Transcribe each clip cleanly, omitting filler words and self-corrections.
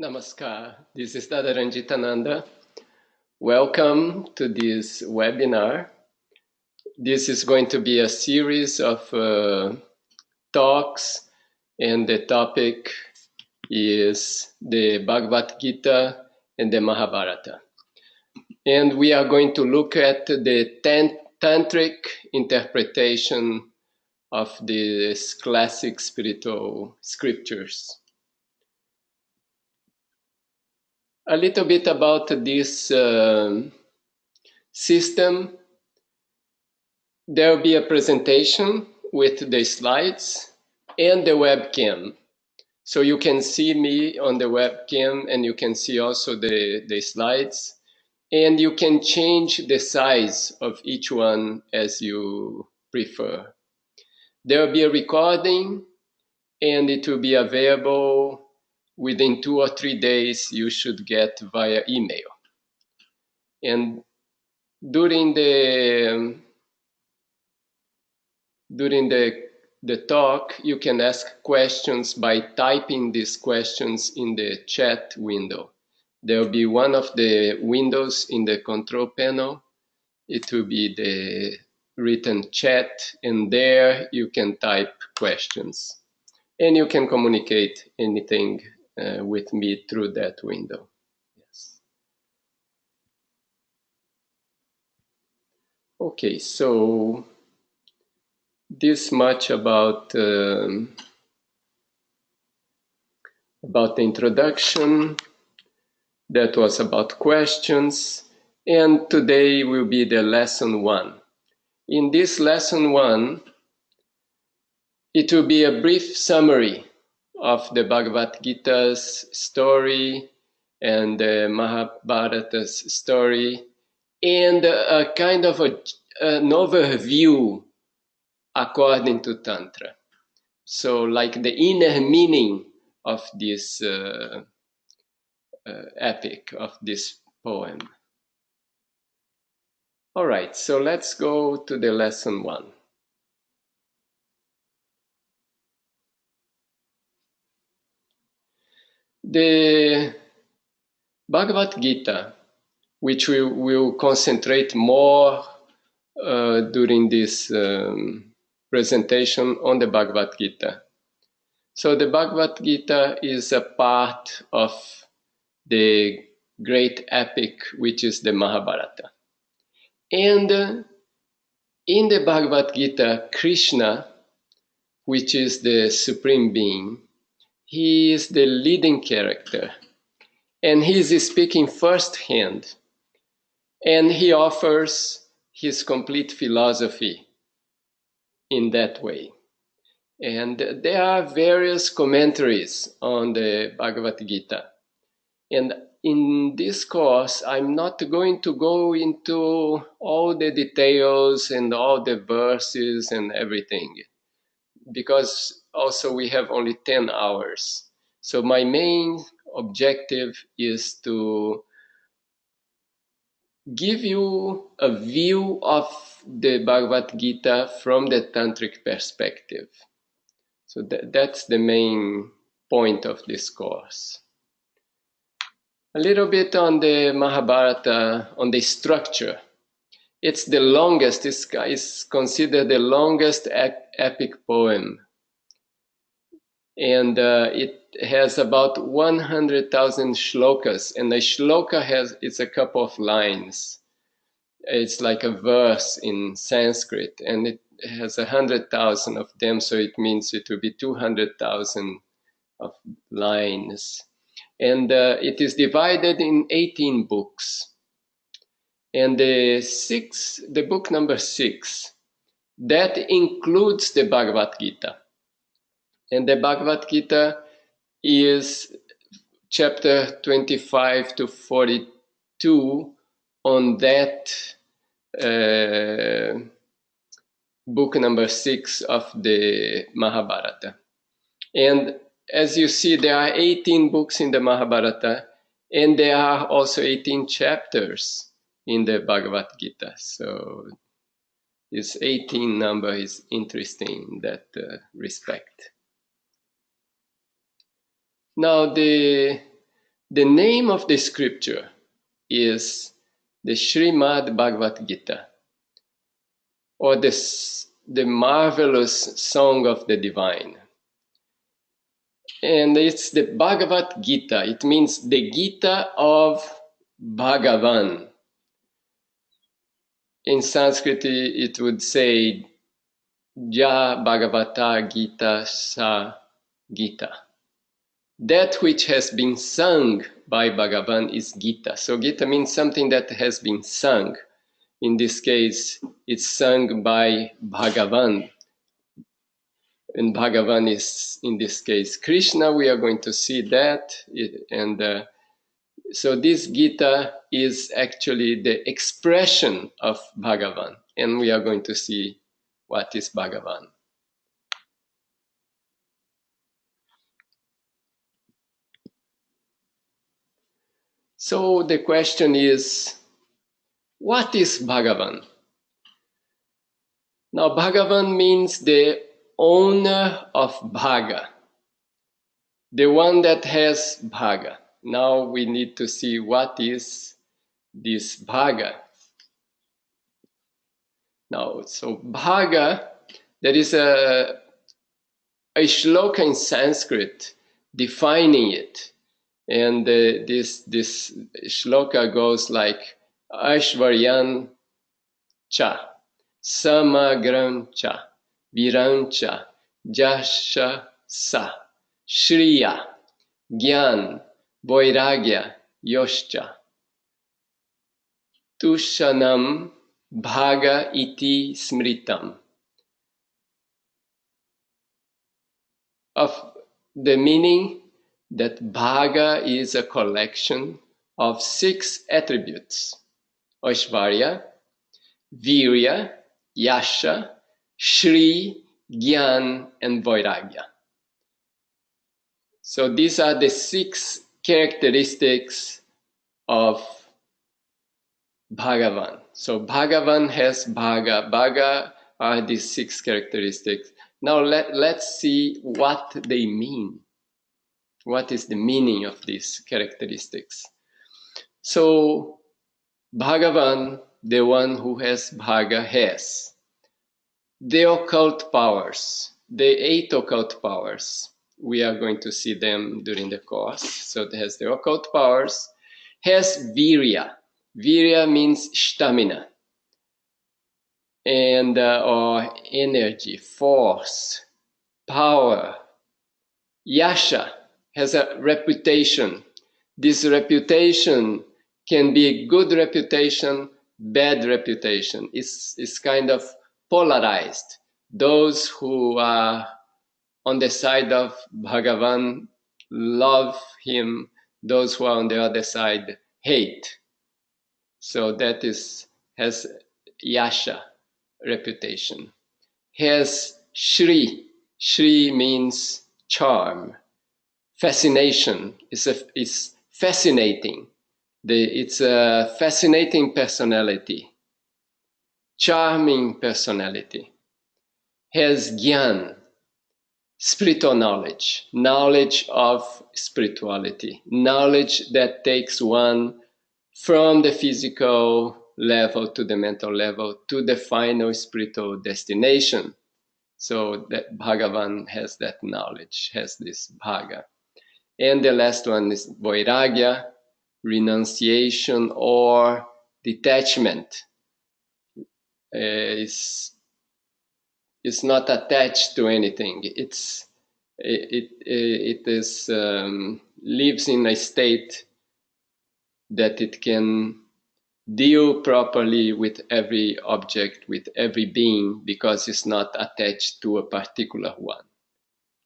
Namaskar, this is Dada Rainjitananda. Welcome to this webinar. This is going to be a series of talks, and the topic is the Bhagavad Gita and the Mahabharata. And we are going to look at the Tantric interpretation of these classic spiritual scriptures. A little bit about this system. There will be a presentation with the slides and the webcam. So you can see me on the webcam and you can see also the slides. And you can change the size of each one as you prefer. There will be a recording and it will be available within 2 or 3 days. You should get via email. And during the talk, you can ask questions by typing these questions in the chat window. There will be one of the windows in the control panel. It will be the written chat, and there you can type questions. And you can communicate anything with me through that window. Yes. Okay, so this much about the introduction. That was about questions, and today will be the lesson 1. In this lesson 1, it will be a brief summary of the Bhagavad Gita's story and the Mahabharata's story, and a kind of an overview according to Tantra. So like the inner meaning of this epic, of this poem. All right, so let's go to the lesson 1. The Bhagavad Gita, which we will concentrate more during this presentation on the Bhagavad Gita. So the Bhagavad Gita is a part of the great epic, which is the Mahabharata. And in the Bhagavad Gita, Krishna, which is the Supreme Being, he is the leading character. And he is speaking firsthand. And he offers his complete philosophy in that way. And there are various commentaries on the Bhagavad Gita. And in this course, I'm not going to go into all the details and all the verses and everything, because also we have only 10 hours. So my main objective is to give you a view of the Bhagavad Gita from the Tantric perspective. So that's the main point of this course. A little bit on the Mahabharata, on the structure. It's the longest, it's considered the longest epic poem. And it has about 100,000 shlokas. And a shloka it's a couple of lines. It's like a verse in Sanskrit. And it has 100,000 of them, so it means it will be 200,000 of lines. And it is divided in 18 books. And the book number 6, that includes the Bhagavad Gita. And the Bhagavad Gita is chapter 25 to 42 on that book number 6 of the Mahabharata. And as you see, there are 18 books in the Mahabharata, and there are also 18 chapters in the Bhagavad Gita. So this 18 number is interesting in that respect. Now, the The name of the scripture is the Srimad Bhagavad Gita, or the marvelous song of the divine. And it's the Bhagavad Gita. It means the Gita of Bhagavan. In Sanskrit, it would say, Ja Bhagavata Gita Sa Gita. That which has been sung by Bhagavan is Gita. So Gita means something that has been sung. In this case, it's sung by Bhagavan. And Bhagavan is, in this case, Krishna. We are going to see that. So this Gita is actually the expression of Bhagavan. And we are going to see what is Bhagavan. So the question is, what is Bhagavan? Now, Bhagavan means the owner of Bhaga, the one that has Bhaga. Now we need to see what is this Bhaga. Now, so Bhaga, there is a shloka in Sanskrit defining it. And this shloka goes like Aishvaryan cha, Samagram cha, Virancha, Jasha sa, Shriya, Gyan, Vairagya, Yoscha, Tushanam, Bhaga iti smritam. Of the meaning that Bhaga is a collection of 6 attributes: Aishvarya, Virya, Yasha, Shri, Gyan, and Vairagya. So these are the 6 characteristics of Bhagavan. So Bhagavan has Bhaga. Bhaga are these 6 characteristics. Now let's see what they mean. What is the meaning of these characteristics? So Bhagavan, the one who has Bhaga, has the occult powers, the 8 occult powers. We are going to see them during the course. So it has the occult powers, has Virya. Virya means stamina, and or energy, force, power. Yasha has a reputation. This reputation can be a good reputation, bad reputation. It's kind of polarized. Those who are on the side of Bhagavan love him. Those who are on the other side hate. So that has Yasha, reputation. Has Shri. Shri means charm, fascination. It's fascinating. It's a fascinating personality, charming personality. Has Gyan, spiritual knowledge, knowledge of spirituality, knowledge that takes one from the physical level to the mental level to the final spiritual destination. So that Bhagavan has that knowledge, has this Bhaga. And the last one is Vairagya, renunciation or detachment. It's not attached to anything. It is lives in a state that it can deal properly with every object, with every being, because it's not attached to a particular one.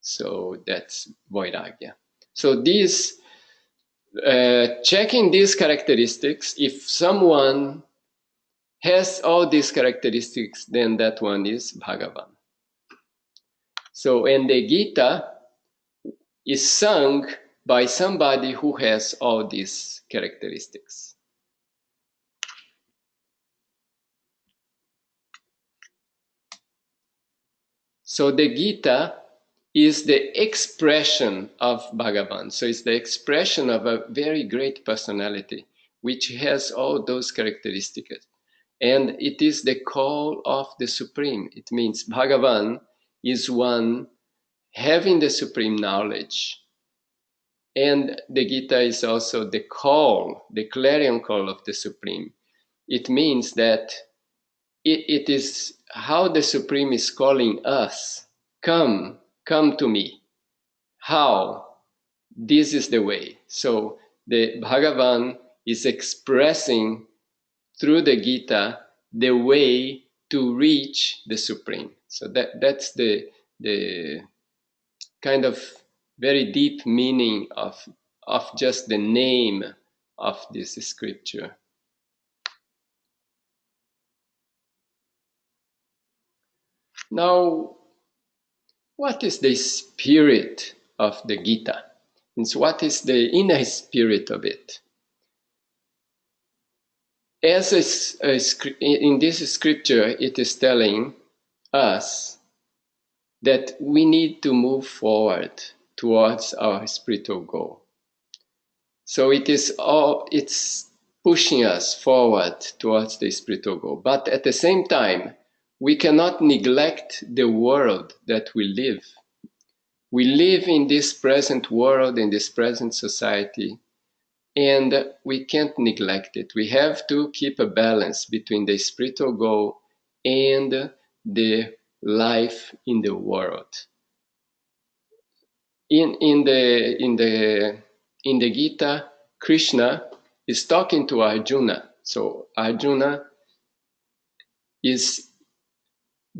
So that's Vairagya. So checking these characteristics, if someone has all these characteristics, then that one is Bhagavan. So, and the Gita is sung by somebody who has all these characteristics. So the Gita is the expression of Bhagavan. So it's the expression of a very great personality, which has all those characteristics. And it is the call of the Supreme. It means Bhagavan is one having the supreme knowledge. And the Gita is also the call, the clarion call of the Supreme. It means that it is how the Supreme is calling us. Come to me. How? This is the way. So the Bhagavan is expressing through the Gita the way to reach the Supreme. So that's the kind of very deep meaning of just the name of this scripture. Now, what is the spirit of the Gita? And so what is the inner spirit of it? As in this scripture, it is telling us that we need to move forward towards our spiritual goal. So it's pushing us forward towards the spiritual goal. But at the same time, we cannot neglect the world that we live. We live in this present world, in this present society, and we can't neglect it. We have to keep a balance between the spiritual goal and the life in the world. In the Gita, Krishna is talking to Arjuna. So Arjuna is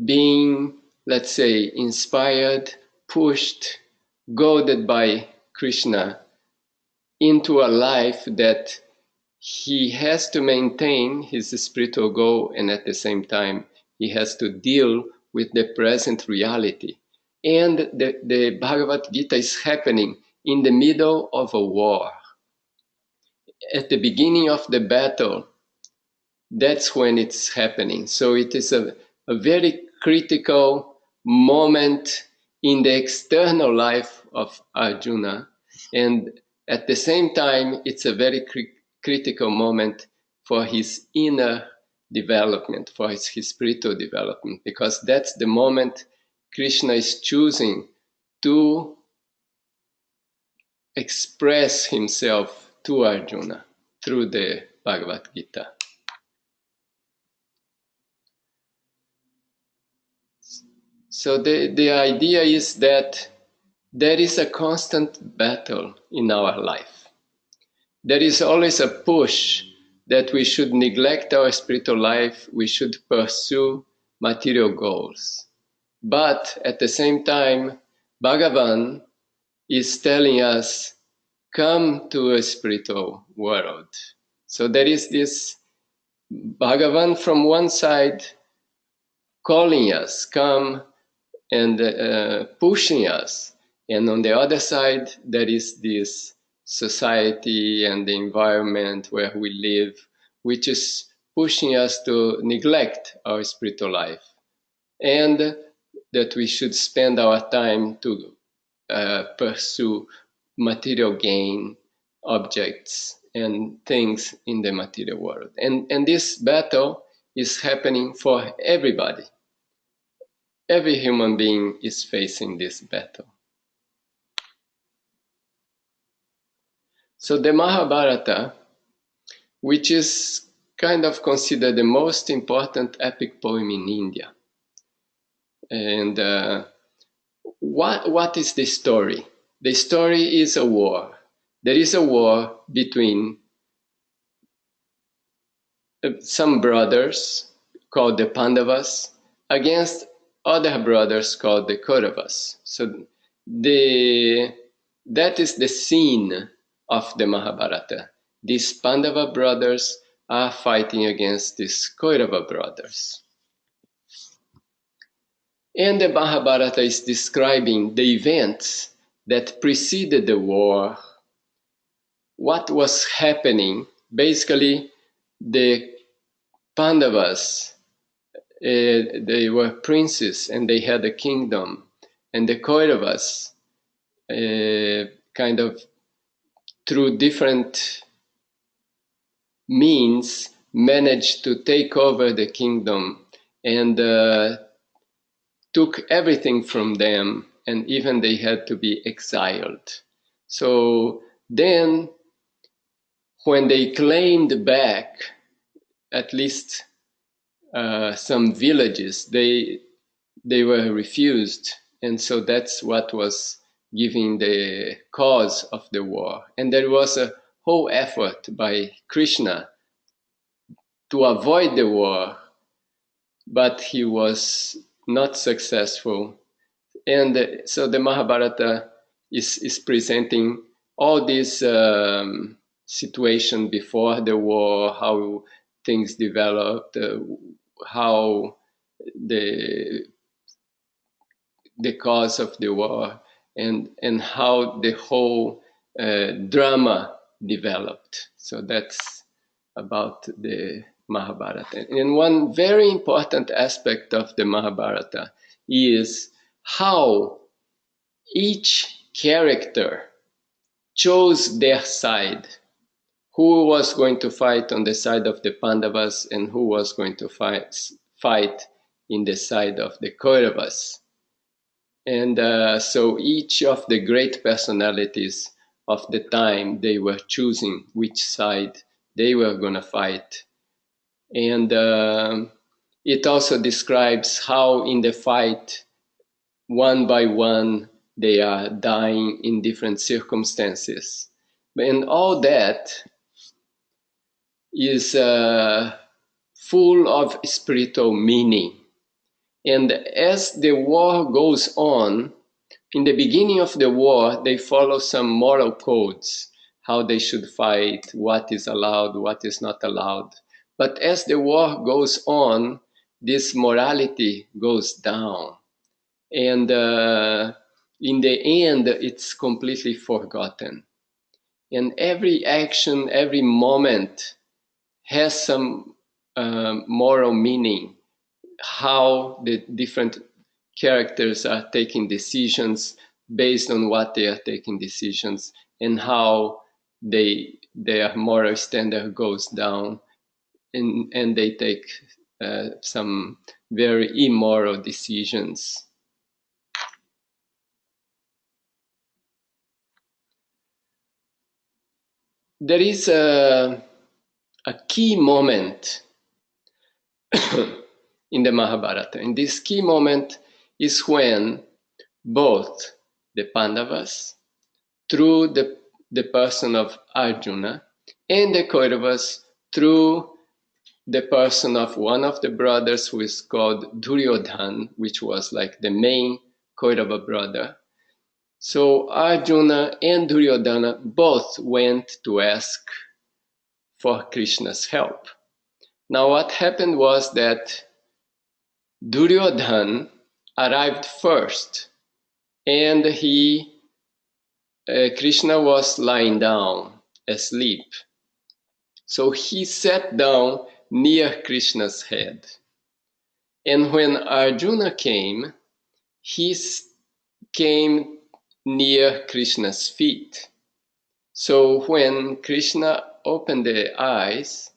being, let's say, inspired, pushed, goaded by Krishna into a life that he has to maintain his spiritual goal, and at the same time he has to deal with the present reality. And the Bhagavad Gita is happening in the middle of a war. At the beginning of the battle, that's when it's happening. So it is a very critical moment in the external life of Arjuna. And at the same time, it's a very critical moment for his inner development, for his spiritual development, because that's the moment Krishna is choosing to express himself to Arjuna through the Bhagavad Gita. So the idea is that there is a constant battle in our life. There is always a push that we should neglect our spiritual life, we should pursue material goals. But at the same time, Bhagavan is telling us, come to a spiritual world. So there is this Bhagavan from one side calling us, come, and pushing us. And on the other side, there is this society and the environment where we live, which is pushing us to neglect our spiritual life, and that we should spend our time to pursue material gain, objects, and things in the material world. And this battle is happening for everybody. Every human being is facing this battle. So the Mahabharata, which is kind of considered the most important epic poem in India. And what is the story? The story is a war. There is a war between some brothers called the Pandavas against other brothers called the Kauravas. So that is the scene of the Mahabharata. These Pandava brothers are fighting against these Kaurava brothers. And the Mahabharata is describing the events that preceded the war, what was happening. Basically, the Pandavas, they were princes and they had a kingdom. and the Kauravas kind of through different means managed to take over the kingdom and took everything from them, and even they had to be exiled. So then when they claimed back at least some villages, they were refused, and so that's what was giving the cause of the war. And there was a whole effort by Krishna to avoid the war, but he was not successful. And so the Mahabharata is presenting all this situation before the war, how things developed, how the cause of the war, and how the whole drama developed. So that's about the Mahabharata. And one very important aspect of the Mahabharata is how each character chose their side. Who was going to fight on the side of the Pandavas and who was going to fight in the side of the Kauravas. And so each of the great personalities of the time, they were choosing which side they were going to fight. And it also describes how in the fight, one by one, they are dying in different circumstances. And all that is full of spiritual meaning. And as the war goes on, in the beginning of the war, they follow some moral codes, how they should fight, what is allowed, what is not allowed. But as the war goes on, this morality goes down. And in the end, it's completely forgotten. And every action, every moment has some moral meaning, how the different characters are taking decisions based on what they are taking decisions, and how their moral standard goes down, and they take some very immoral decisions. There is a key moment in the Mahabharata, and this key moment is when both the Pandavas, through the person of Arjuna, and the Kauravas, through the person of one of the brothers who is called Duryodhana, which was like the main Kaurava brother. So Arjuna and Duryodhana both went to ask for Krishna's help. Now what happened was that Duryodhana arrived first, and Krishna was lying down asleep. So he sat down near Krishna's head. And when Arjuna came, he came near Krishna's feet. So when Krishna opened the eyes,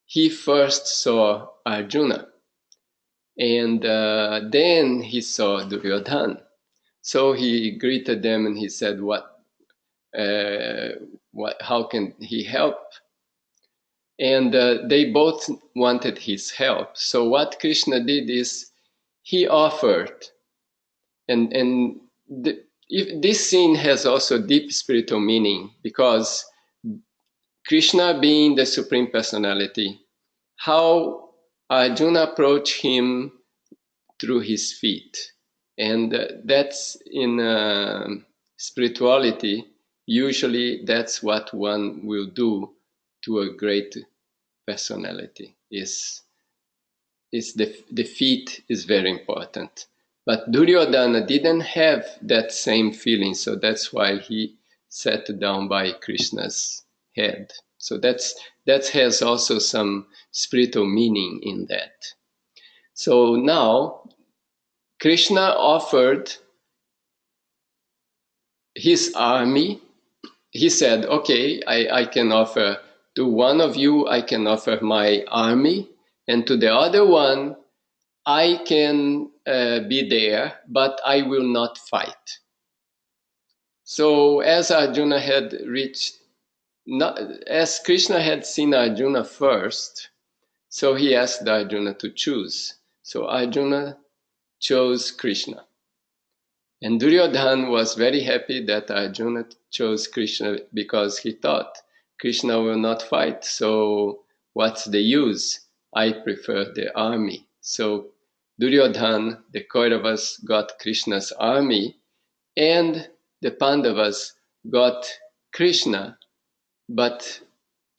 he first saw Arjuna. And then he saw Duryodhana. So he greeted them and he said, how can he help? And they both wanted his help. So what Krishna did is he offered, and this scene has also deep spiritual meaning, because Krishna being the Supreme Personality, how Arjuna approached him through his feet. And that's in spirituality, usually that's what one will do to a great personality. Is the feet is very important. But Duryodhana didn't have that same feeling, so that's why he sat down by Krishna's head. So that has also some spiritual meaning in that. So now Krishna offered his army. He said, okay, I can offer to one of you, I can offer my army, and to the other one, I can be there, but I will not fight. So as Arjuna had reached, as Krishna had seen Arjuna first, so he asked Arjuna to choose. So Arjuna chose Krishna. And Duryodhana was very happy that Arjuna chose Krishna because he thought Krishna will not fight, so what's the use? I prefer the army. So Duryodhana, the Kauravas, got Krishna's army, and the Pandavas got Krishna, but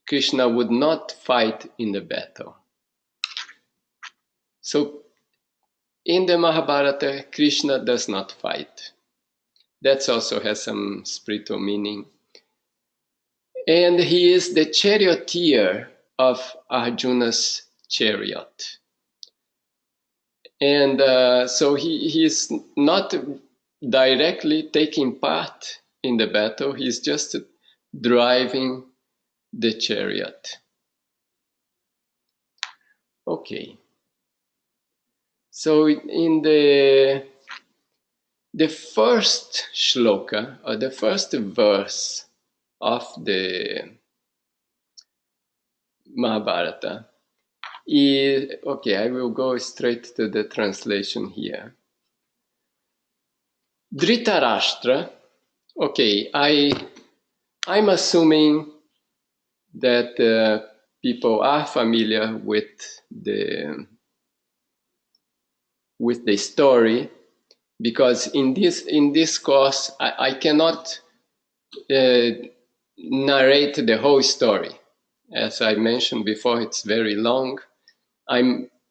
Krishna would not fight in the battle. So in the Mahabharata, Krishna does not fight. That also has some spiritual meaning. And he is the charioteer of Arjuna's chariot. And so he is not directly taking part in the battle, he's just driving the chariot. Okay. So in the first shloka, or the first verse of the Mahabharata is, okay, I will go straight to the translation here. Dhritarashtra, okay, I'm assuming that people are familiar with the story, because in this course I cannot narrate the whole story. As I mentioned before, it's very long.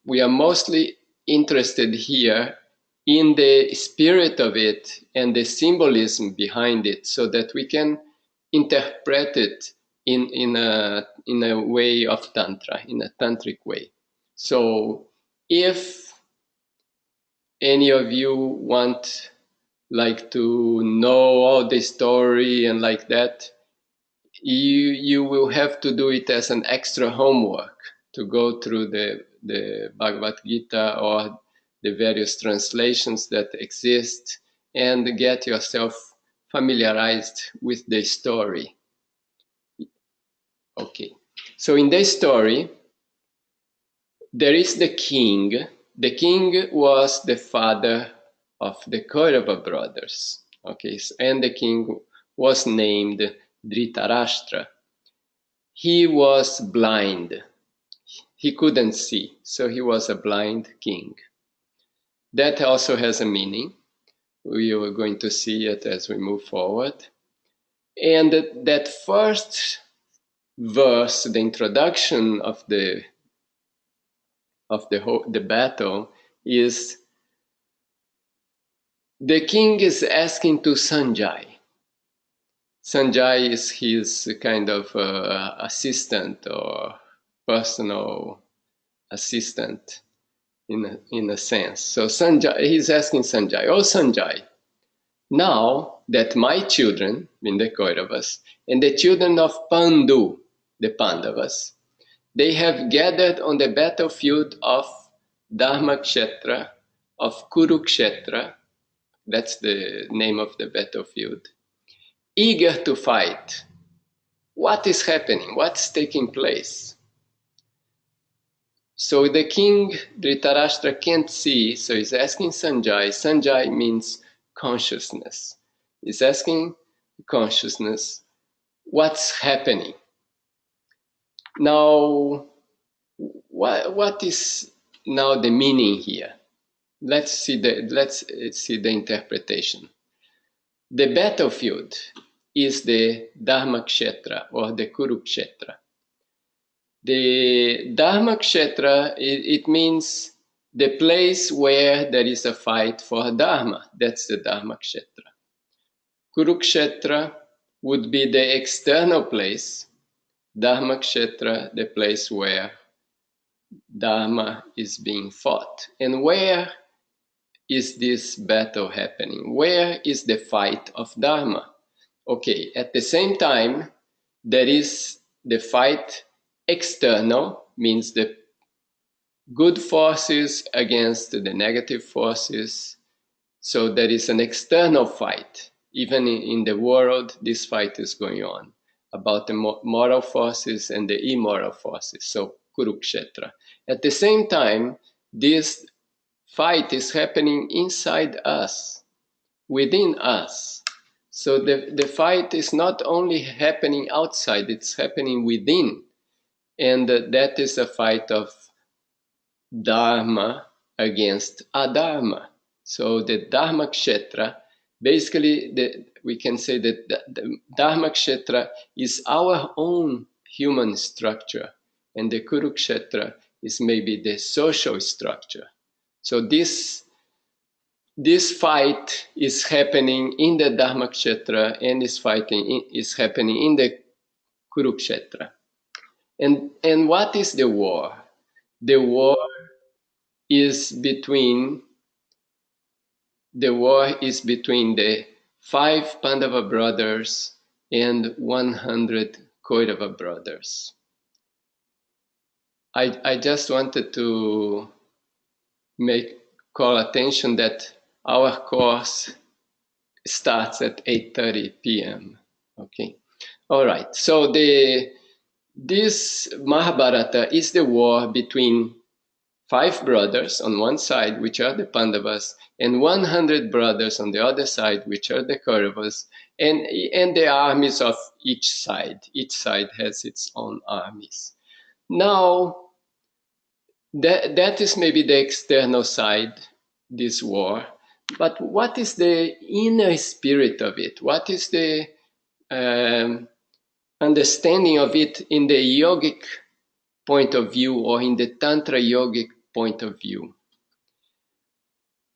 We are mostly interested here in the spirit of it and the symbolism behind it, so that we can interpret it in a way of Tantra, in a Tantric way. So if any of you want to know all the story and like that, you will have to do it as an extra homework, to go through the Bhagavad Gita or the various translations that exist and get yourself familiarized with the story. Okay, so in this story, there is the king. The king was the father of the Kaurava brothers. Okay, and the king was named Dhritarashtra. He was blind. He couldn't see, so he was a blind king. That also has a meaning. We are going to see it as we move forward. And that first verse, the introduction of the battle, is the king is asking to Sanjay. Sanjay is his kind of assistant or personal assistant in a sense. So Sanjay, he's asking Sanjay, oh Sanjay, now that my children, in the Kauravas, and the children of Pandu, the Pandavas, they have gathered on the battlefield of Dharmakshetra, of Kurukshetra, that's the name of the battlefield, eager to fight. What is happening? What's taking place? So the king Dhritarashtra can't see, so he's asking Sanjay. Sanjay means consciousness. He's asking consciousness, what's happening? Now, what is now the meaning here? Let's see the interpretation. The battlefield is the Dharmakshetra or the Kurukshetra. The Dharmakshetra, it means the place where there is a fight for Dharma. That's the Dharmakshetra. Kurukshetra would be the external place. Dharmakshetra, the place where Dharma is being fought. And where is this battle happening? Where is the fight of Dharma? Okay, at the same time, there is the fight external, means the good forces against the negative forces. So there is an external fight. Even in the world, this fight is going on about the moral forces and the immoral forces. So Kurukshetra. At the same time, this fight is happening inside us, within us. So the fight is not only happening outside, it's happening within. And that is a fight of Dharma against Adharma. So the Dharma Kshetra, basically we can say that the Dharma Kshetra is our own human structure, and the Kurukshetra is maybe the social structure. So this fight is happening in the Dharma Kshetra and is happening in the Kurukshetra. And what is the war? The war is between the 5 Pandava brothers and 100 Kaurava brothers. I just wanted to call attention that our course starts at 8:30 p.m. Okay, all right. So this Mahabharata is the war between 5 brothers on one side, which are the Pandavas, and 100 brothers on the other side, which are the Kauravas, and the armies of each side. Each side has its own armies. Now, that is maybe the external side, this war. But what is the inner spirit of it? What is the understanding of it in the yogic point of view or in the Tantra yogic point of view?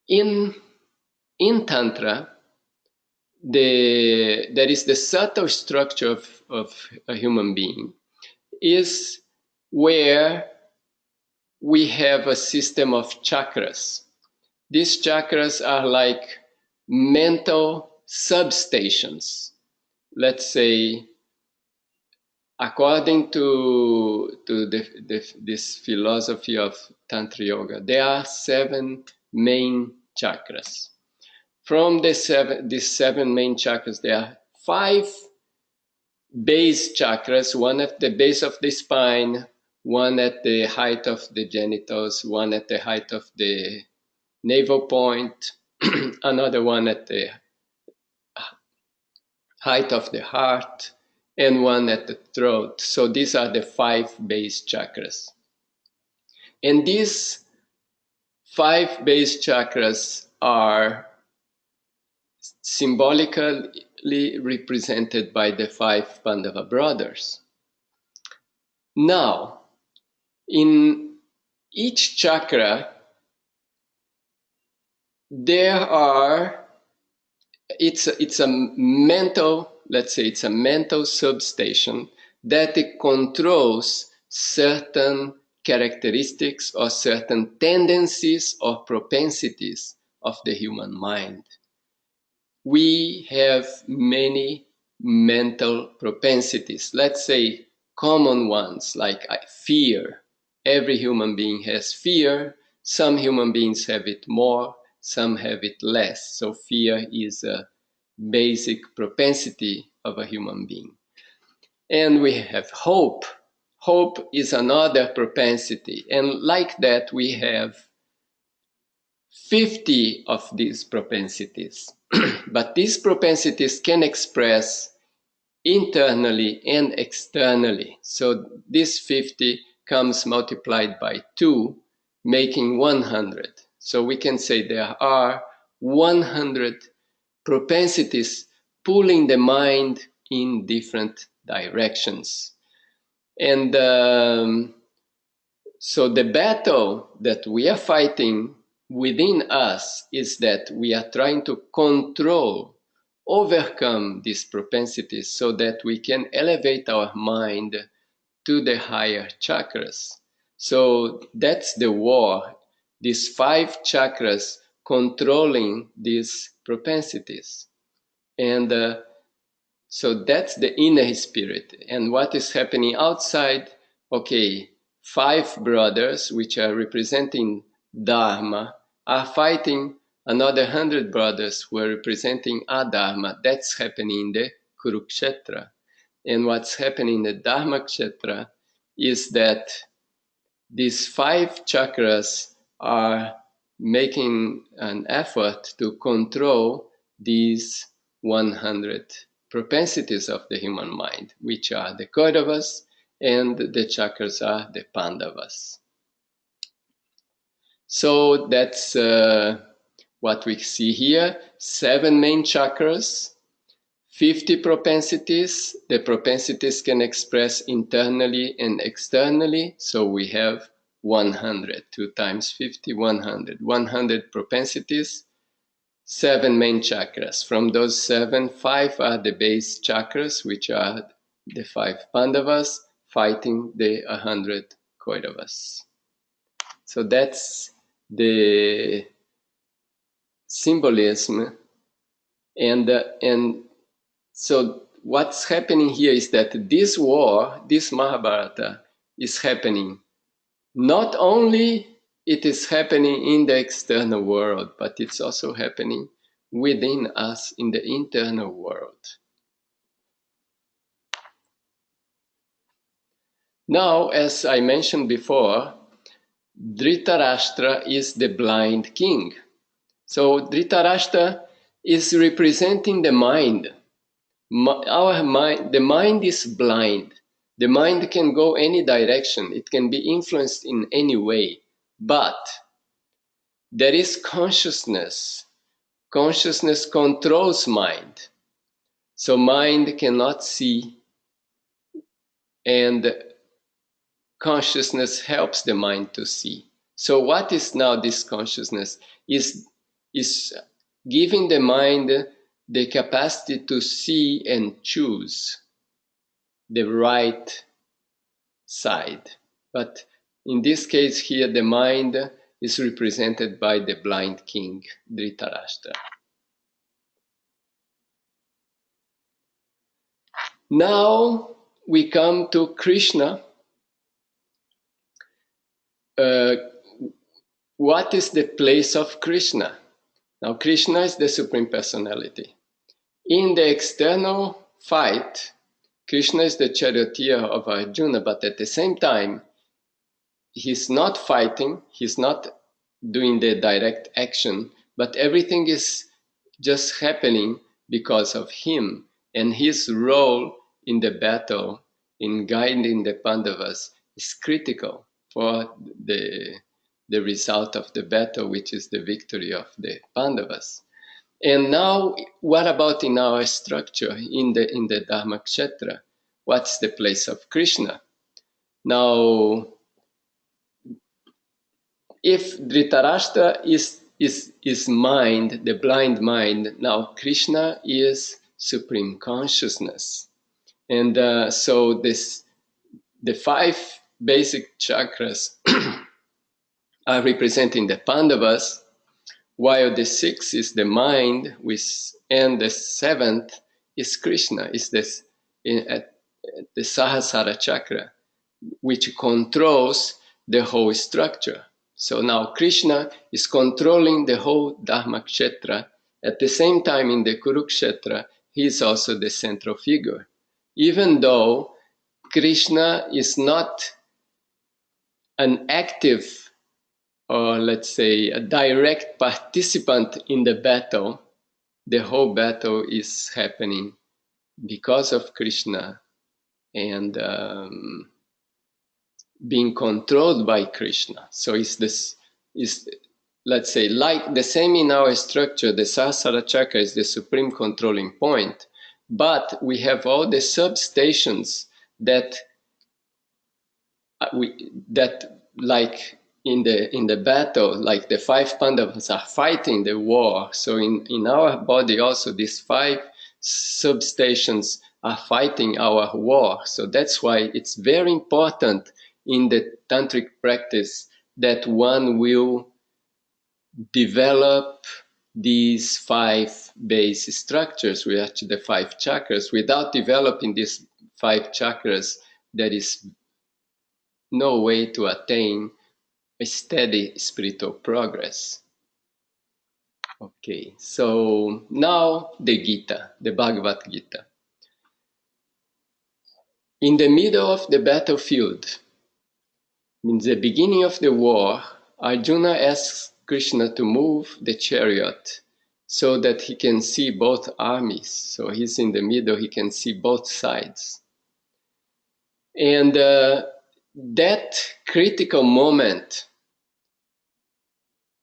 In Tantra, there is the subtle structure of a human being, is where we have a system of chakras. These chakras are like mental substations. Let's say, according to this philosophy of Tantra Yoga, there are 7 main chakras. From these 7 main chakras, there are 5 base chakras, one at the base of the spine, one at the height of the genitals, one at the height of the navel point, another one at the height of the heart, and one at the throat. So these are the 5 base chakras. And these 5 base chakras are symbolically represented by the 5 Pandava brothers. Now, in each chakra, it's a mental, let's say it's a mental substation that it controls certain characteristics or certain tendencies or propensities of the human mind. We have many mental propensities, let's say common ones like fear. Every human being has fear. Some human beings have it more, some have it less. So fear is a basic propensity of a human being. And we have hope. Hope is another propensity. And like that, we have 50 of these propensities. But these propensities can express internally and externally. So this 50 comes multiplied by 2, making 100. So we can say there are 100 propensities pulling the mind in different directions. And so the battle that we are fighting within us is that we are trying to overcome these propensities so that we can elevate our mind to the higher chakras. So that's the war, these 5 chakras controlling these propensities. And So that's the inner spirit. And what is happening outside? Okay, 5 brothers, which are representing Dharma, are fighting another 100 brothers who are representing Adharma. That's happening in the Kurukshetra. And what's happening in the Dharmakshetra is that these 5 chakras are making an effort to control these 100 propensities of the human mind, which are the Kauravas, and the chakras are the Pandavas. So that's what we see here. 7 main chakras, 50 propensities. The propensities can express internally and externally. So we have 100. 2 times 50, 100. 100 propensities, 7 main chakras. From those 7, 5 are the base chakras, which are the 5 Pandavas fighting the 100 Kauravas. So that's the symbolism. And so what's happening here is that this war, this Mahabharata, is happening. Not only it is happening in the external world, but it's also happening within us in the internal world. Now, as I mentioned before, Dhritarashtra is the blind king. So Dhritarashtra is representing the mind. Our mind, the mind is blind. The mind can go any direction. It can be influenced in any way. But there is consciousness. Consciousness controls mind. So mind cannot see, and consciousness helps the mind to see. So what is now this consciousness? Is giving the mind the capacity to see and choose the right side. But in this case here, the mind is represented by the blind king, Dhritarashtra. Now we come to Krishna. What is the place of Krishna? Now, Krishna is the Supreme Personality. In the external fight, Krishna is the charioteer of Arjuna, but at the same time, he's not fighting, he's not doing the direct action, but everything is just happening because of him. And his role in the battle, in guiding the Pandavas, is critical for the result of the battle, which is the victory of the Pandavas. And now, what about in our structure, in the Dharmakshetra? What's the place of Krishna? Now, if Dhritarashtra is mind, the blind mind, now Krishna is supreme consciousness. And so the 5 basic chakras are representing the Pandavas, while the 6 is the mind, and the 7th is Krishna, is the Sahasrara chakra, which controls the whole structure. So now Krishna is controlling the whole Dharmakshetra. At the same time, in the Kurukshetra, he is also the central figure. Even though Krishna is not an active, or let's say a direct participant in the battle, the whole battle is happening because of Krishna and being controlled by Krishna. So let's say, like the same in our structure, the Sahasrara chakra is the supreme controlling point, but we have all the substations that like in the battle, like the 5 Pandavas are fighting the war. So in our body also, these 5 substations are fighting our war. So that's why it's very important in the Tantric practice that one will develop these 5 base structures, which are the 5 chakras. Without developing these 5 chakras, there is no way to attain a steady spiritual progress. Okay, so now the Gita, the Bhagavad Gita. In the middle of the battlefield, in the beginning of the war, Arjuna asks Krishna to move the chariot so that he can see both armies. So he's in the middle, he can see both sides. And that critical moment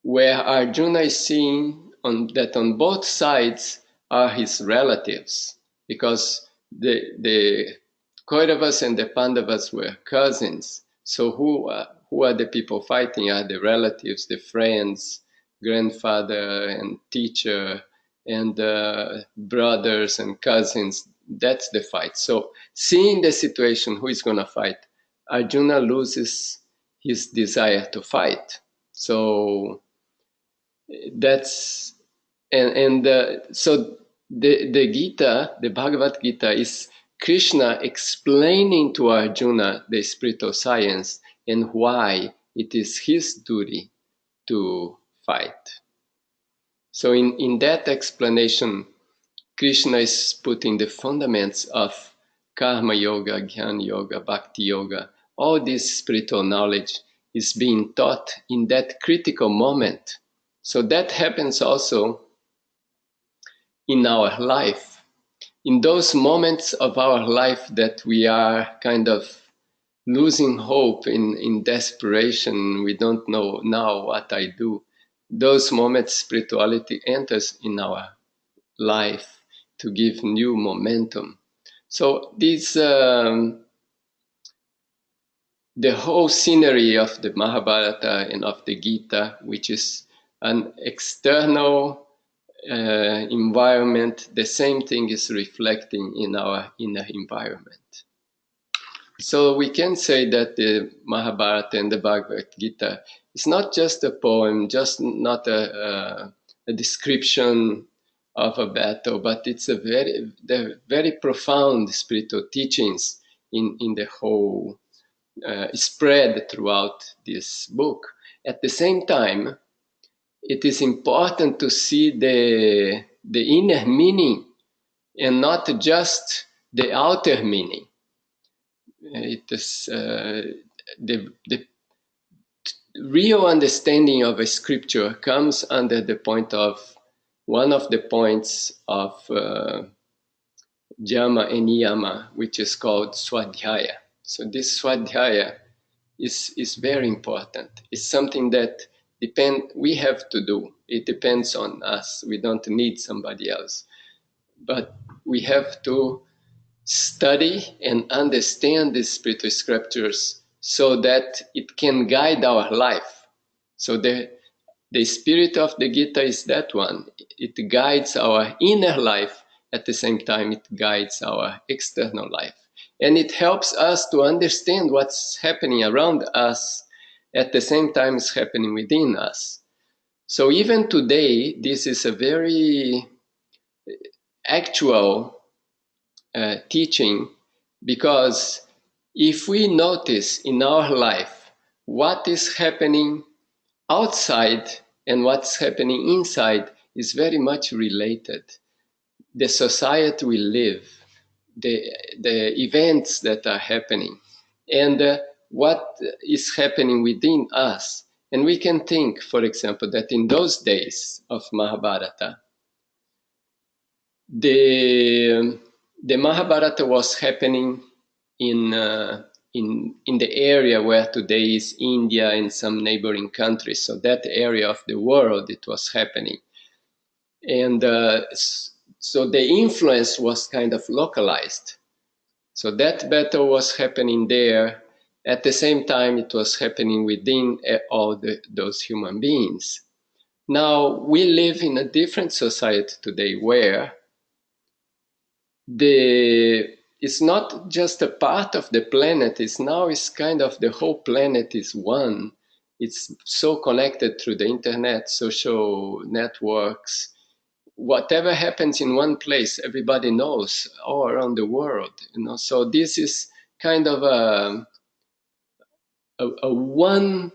where Arjuna is seeing that on both sides are his relatives, because the Kauravas and the Pandavas were cousins. So who are the people fighting? Are the relatives, the friends, grandfather and teacher, and brothers and cousins. That's the fight. So seeing the situation, who is going to fight, Arjuna loses his desire to fight. So that's so the Gita, the Bhagavad Gita, is Krishna explaining to Arjuna the spiritual science and why it is his duty to fight. So in that explanation, Krishna is putting the fundaments of Karma Yoga, Jnana Yoga, Bhakti Yoga. All this spiritual knowledge is being taught in that critical moment. So that happens also in our life. In those moments of our life that we are kind of losing hope, in desperation, we don't know now what I do. Those moments, spirituality enters in our life to give new momentum. So this, the whole scenery of the Mahabharata and of the Gita, which is an external environment, the same thing is reflecting in our inner environment. So we can say that the Mahabharata and the Bhagavad Gita is not just a poem, just not a description of a battle, but it's the very profound spiritual teachings in the whole spread throughout this book. At the same time, it is important to see the inner meaning and not just the outer meaning. It is the real understanding of a scripture comes under the point of one of the points of Yama and Niyama, which is called Swadhyaya. So this Swadhyaya is very important. It's something that we have to do. It depends on us. We don't need somebody else. But we have to study and understand the spiritual scriptures so that it can guide our life. So the spirit of the Gita is that one. It guides our inner life. At the same time, it guides our external life. And it helps us to understand what's happening around us. At the same time, it's happening within us. So even today, this is a very actual teaching, because if we notice in our life what is happening outside and what's happening inside is very much related. The society we live, the events that are happening, and what is happening within us. And we can think, for example, that in those days of Mahabharata, the Mahabharata was happening in the area where today is India and some neighboring countries. So that area of the world, it was happening. And so the influence was kind of localized. So that battle was happening there. At the same time, it was happening within all those human beings. Now, we live in a different society today where it's not just a part of the planet, it's kind of the whole planet is one. it's so connected through the internet, social networks. Whatever happens in one place, everybody knows all around the world. So this is kind of a one.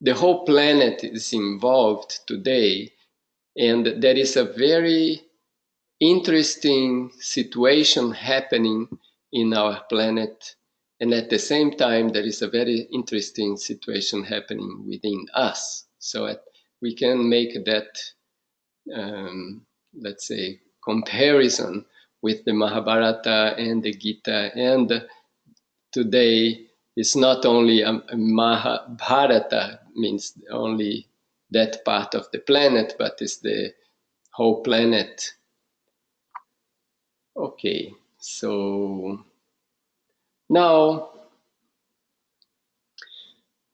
The whole planet is involved today, and there is a very interesting situation happening in our planet, and at the same time there is a very interesting situation happening within us. So we can make that let's say comparison with the Mahabharata and the Gita. And today it's not only a Mahabharata, means only that part of the planet, but it's the whole planet. Okay, so now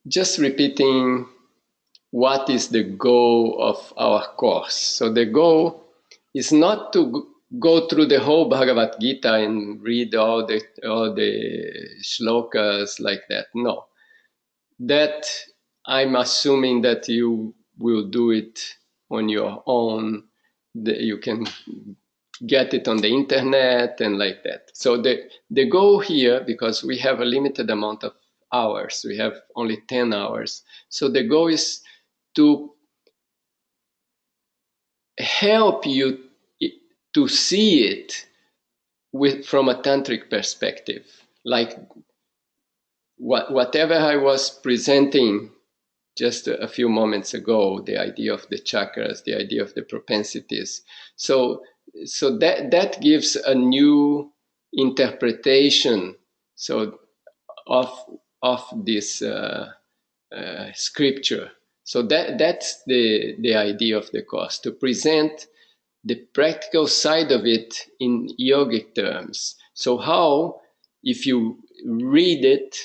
just repeating what is the goal of our course. So the goal is not to go through the whole Bhagavad Gita and read all the shlokas like that. No, that I'm assuming that you will do it on your own. You can get it on the internet and like that. So the goal here, because we have a limited amount of hours, we have only 10 hours. So the goal is to help you to see it from a tantric perspective. Like whatever I was presenting just a few moments ago, the idea of the chakras, the idea of the propensities. So that gives a new interpretation of this scripture. So that's the idea of the course, to present the practical side of it in yogic terms. So how, if you read it,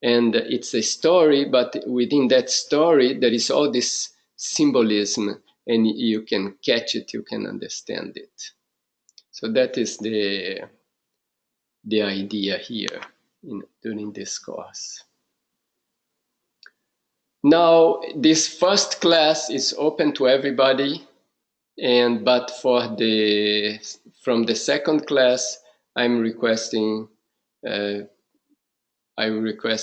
and it's a story, but within that story there is all this symbolism, and you can catch it, you can understand it. So that is the idea here during this course. Now, this first class is open to everybody, but from the second class, I request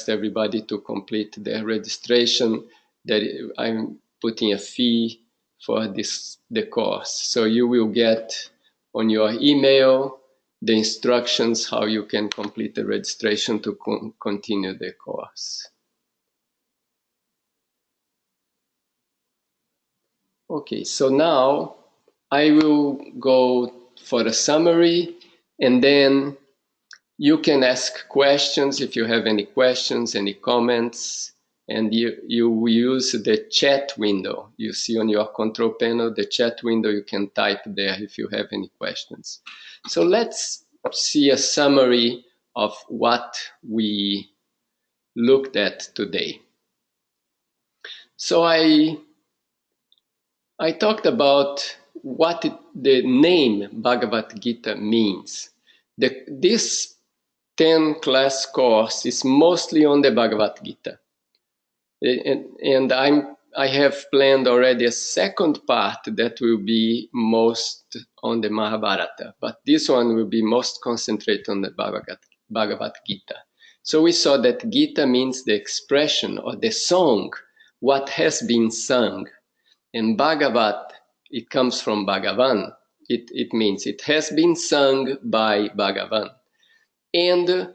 everybody to complete their registration. That I'm putting a fee for the course. So you will get on your email the instructions how you can complete the registration to continue the course. Okay, so now I will go for a summary, and then you can ask questions if you have any questions, any comments, and you use the chat window. You see on your control panel, the chat window, you can type there if you have any questions. So let's see a summary of what we looked at today. So I talked about what the name Bhagavad Gita means. This 10-class course is mostly on the Bhagavad Gita. And I have planned already a second part that will be most on the Mahabharata, but this one will be most concentrated on the Bhagavad Gita. So we saw that Gita means the expression or the song, what has been sung. And Bhagavat, it comes from Bhagavan. It means it has been sung by Bhagavan. And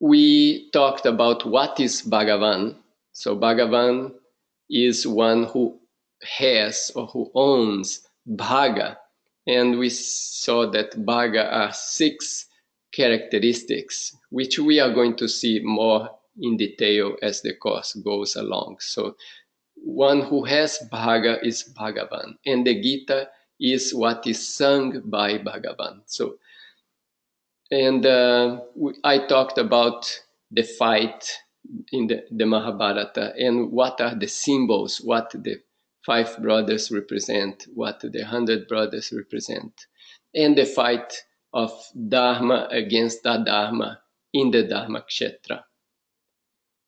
we talked about what is Bhagavan. So Bhagavan is one who has or who owns Bhaga. And we saw that Bhaga are 6 characteristics, which we are going to see more in detail as the course goes along. So one who has Bhaga is Bhagavan, and the Gita is what is sung by Bhagavan. So, and I talked about the fight in the Mahabharata and what are the symbols, what the 5 brothers represent, what the 100 brothers represent, and the fight of Dharma against Adharma in the Dharma Kshetra.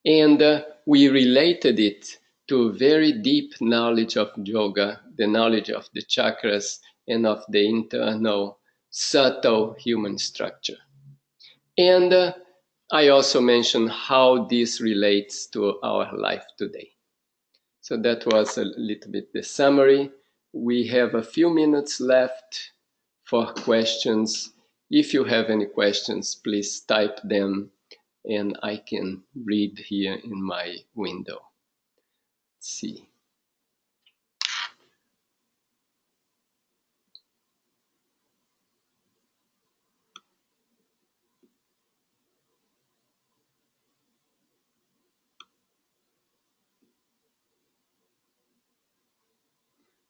And we related it to very deep knowledge of yoga, the knowledge of the chakras and of the internal subtle human structure. And I also mentioned how this relates to our life today. So that was a little bit the summary. We have a few minutes left for questions. If you have any questions, please type them and I can read here in my window. Let's see.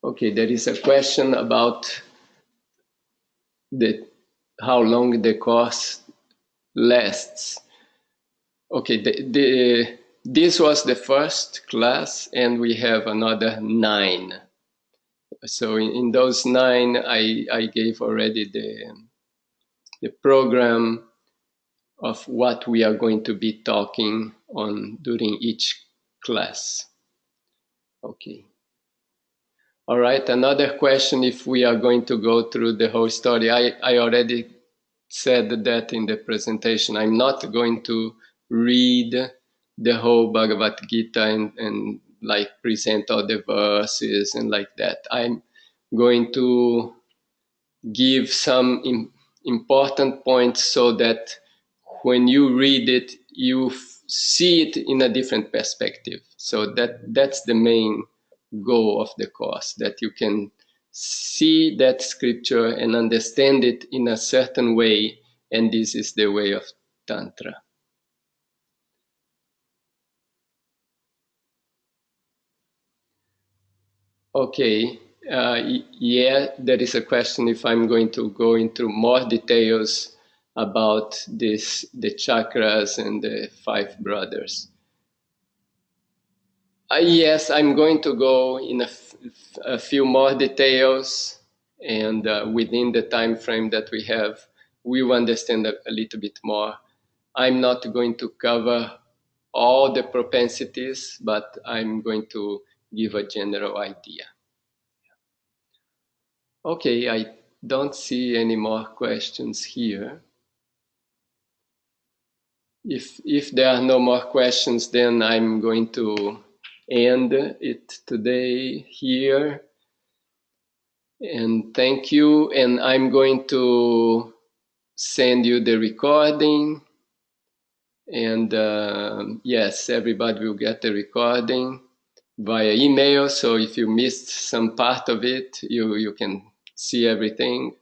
Okay, there is a question about how long the course lasts. Okay, this was the first class, and we have another 9. So in those 9, I gave already the program of what we are going to be talking on during each class. Okay. All right, another question, if we are going to go through the whole story. I already said that in the presentation. I'm not going to read the whole Bhagavad Gita and like present all the verses and like that. I'm going to give some important points so that when you read it, you see it in a different perspective. So that's the main goal of the course, that you can see that scripture and understand it in a certain way, and this is the way of Tantra. Okay, yeah, there is a question if I'm going to go into more details about the chakras and the 5 brothers. Yes, I'm going to go in a few more details, and within the time frame that we have, we will understand a little bit more. I'm not going to cover all the propensities, but I'm going to give a general idea. Okay, I don't see any more questions here. If there are no more questions, then I'm going to end it today here. And thank you. And I'm going to send you the recording. And yes, everybody will get the recording via email. So if you missed some part of it, you can see everything.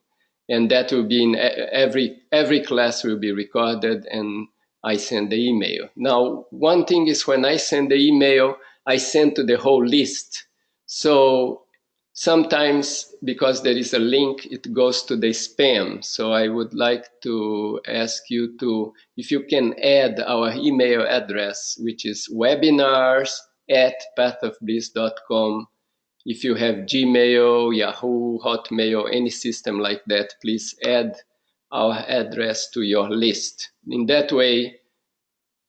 And that will be in every class will be recorded, and I send the email. Now, one thing is when I send the email, I send to the whole list. So sometimes, because there is a link, it goes to the spam. So I would like to ask you to, if you can add our email address, which is webinars@pathofbliss.com. If you have Gmail, Yahoo, Hotmail, any system like that, please add our address to your list. In that way,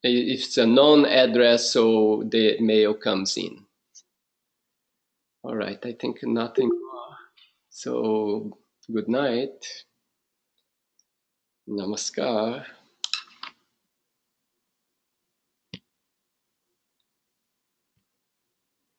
if it's a known address, so the mail comes in. All right, I think nothing more. So good night. Namaskar.